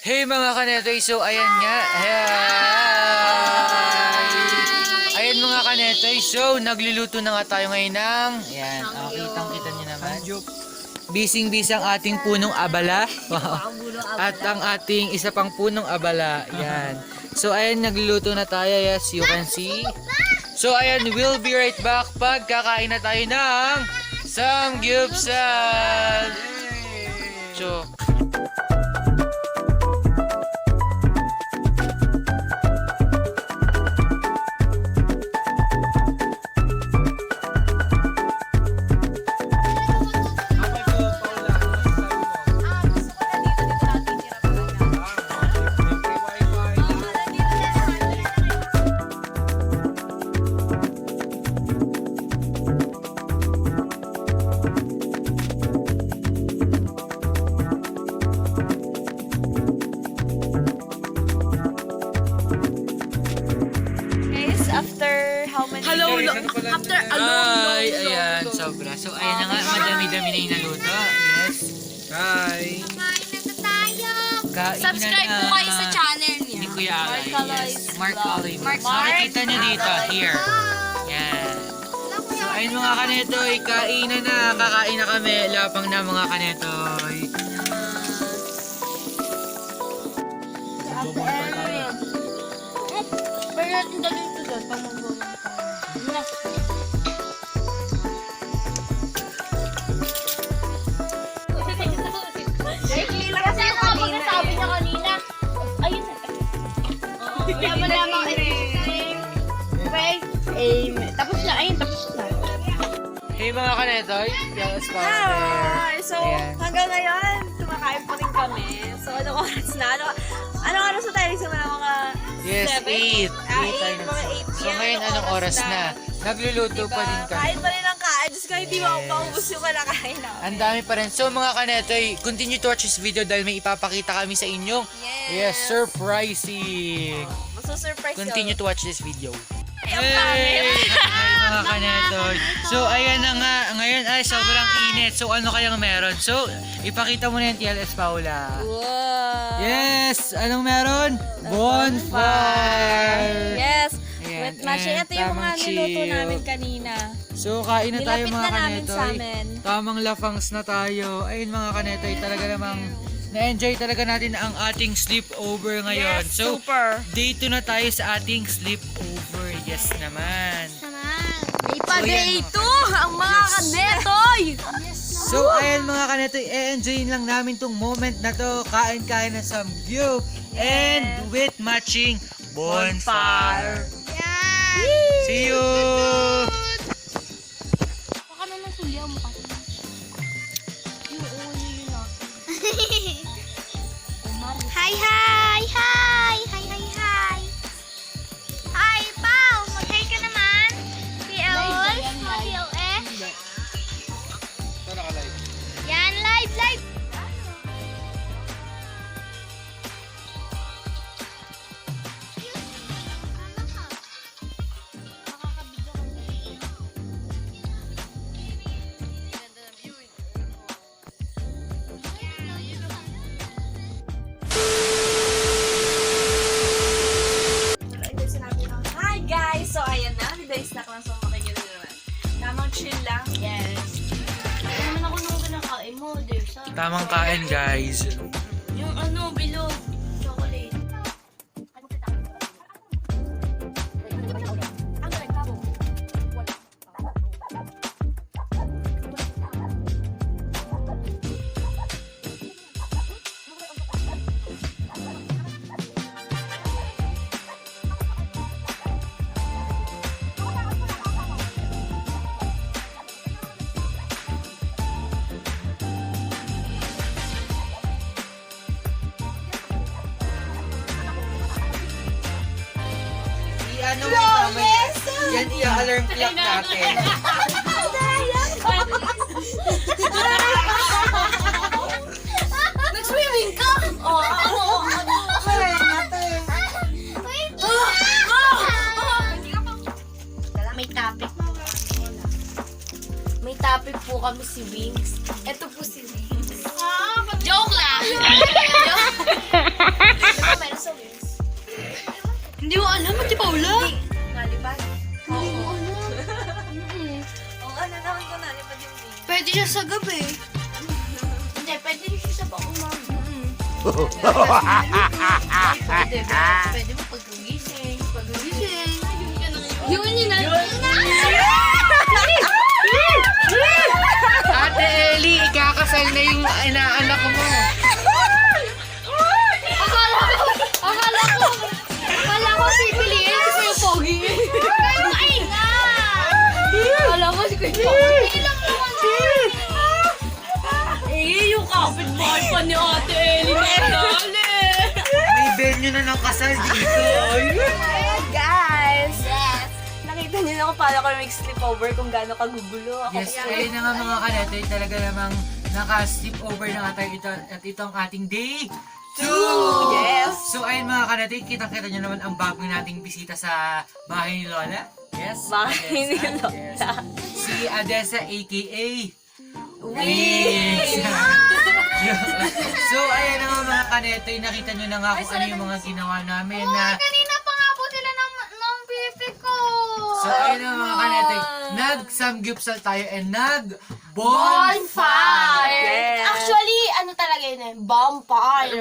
Hey mga kanetoy, so ayan nga. Ayan mga kanetoy, so nagluluto na nga tayo ngayon ng, ayan, kitang-kita nyo naman. Bising-bis ang ating punong abala. At ang ating isa pang punong abala. Ayan. So ayan, nagluluto na tayo, yes, you can see. So ayan, we'll be right back pag kakain na tayo ng Samgyupsal. So after how many days? After a long, ayan, sobra. So, ayan na nga, madami-dami na inaluto. Yes. Hi. Kain Subscribe na po kayo sa channel niya. ni Kuya Alay. Yes. Mark Alay. Mark. Makikita niyo dito, here. Yan. So, ayun mga kanetoy, kainan na. Kakain na kami. Lapang na mga kanetoy. Pwede natin dalhin ito doon pag mag-vlog tayo. Kasi ako sabi niya kanina. Ayun na. Yaman lamang aim. Tapos na. Ayun, tapos na. Hey mga kanetoy, yes, Hi! So, hanggang ngayon, kumakain pa rin kami. So, anong oras na? Anong oras na tayo? Simula mga yes, 8. 8, mga 8. So ngayon anong oras na? Nagluluto pa din kami. Kain pa rin ang kain. Diyos ko, hindi mo maubos yung kalakain namin. Ang dami pa rin. So mga kanetoy, continue to watch this video dahil may ipapakita kami sa inyo. Yes, surprising. Masusurprise Continue to watch this video. Ay, ang pangit. Ay, mga kanetoy. So ayan na nga, ngayon ay sobrang init. So ano kayang meron? So ipakita mo na yung TLS Paula. Wow! Yes! Anong meron? Bonfire! Yes! Ayan, With Mashi, ito yung mga tamang niluto chill. namin kanina. So kain na tayo Nilapit mga na namin sa kanetoy. amin. Tamang lafangs na tayo. Ayun mga kanetoy, talaga namang na-enjoy talaga natin ang ating sleepover ngayon. Yes, So, super! day 2 na tayo sa ating sleepover. Yes naman. May pa-day yan, 2 ang mga kanetoy! So, ayan mga kanetoy, e-enjoyin lang namin tong moment na to. Kain-kain na samgyup and with matching bonfire. See you! Baka naman suliyaw mo kasi. Yung ulo yun ah. Hi, hi! Hi! Hi, hi, hi! Hi, Pao! Mag-hi ka naman! PLS? PLS? Yan, live, live! Hi guys! So ayan na, midday snack lang sa makikita naman. Tamang chill lang. Yes. Ano naman ako nung kinakain mo, Dersa? Tamang kain guys. Yung ano, bilog. Chocolate. Ano mo naman yan? Yan i-alarm clock natin. Nag-swimming ka? Oo. May topic. May topic po kami si Wings. Ito po si Wings. Joke lang! sa wings. Hindi mo alam, Ate Paula? Nalipad? Hindi mo alam. Oo, ano naman ko nalipad yung wings. Pwede siya sa gabi. Hindi, pwede rin siya sa bakuman. Pwede mo pag-gising. Yun yun na. Ate Ellie, ikakasal na yung inaanak mo. Akala ko pipiliin kasi yung pogi. Ay nga! Akala ko si Kuya Pogi lang naman. Yung kapitbahay pa ni Ate Ellie na May venue na ng kasal dito. Guys! Yes! Nakita niyo na kung paano ko mag-sleepover kung gaano kagugulo ako. Yes, ayun na nga mga kanetoy, talaga namang naka-sleepover na nga tayo ito, at ito ang ating day 2! Yes! So ayun mga kanetoy, kitang-kita nyo naman ang bago nating bisita sa bahay ni Lola. Yes? Bahay ni Adessa. Lola. Yes. Si Adessa aka Wings! So ayan na nga mga kanetoy, nakita nyo na nga kung ano yung mga ginawa namin na Kanina pa nga po sila ng pipi ko. so ayun na mga kanetoy, nag-samgyupsal tayo and Bonfire! Yes. Actually, ano talaga yun eh? Bonfire!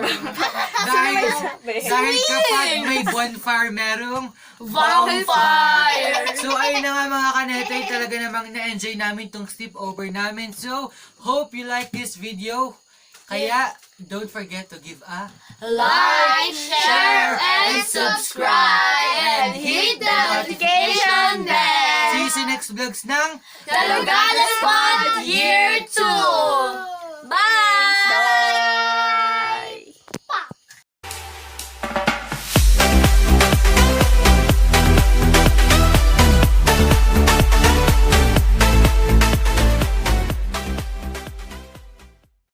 dahil kapag may bonfire, merong Bonfire! So ayun na nga mga kanetoy, talaga namang na-enjoy namin tong sleepover namin. So, hope you like this video. Kaya, don't forget to give a Like, share, and subscribe! And hit the notification bell! See you sa next vlogs ng Talugada Squad Year 2!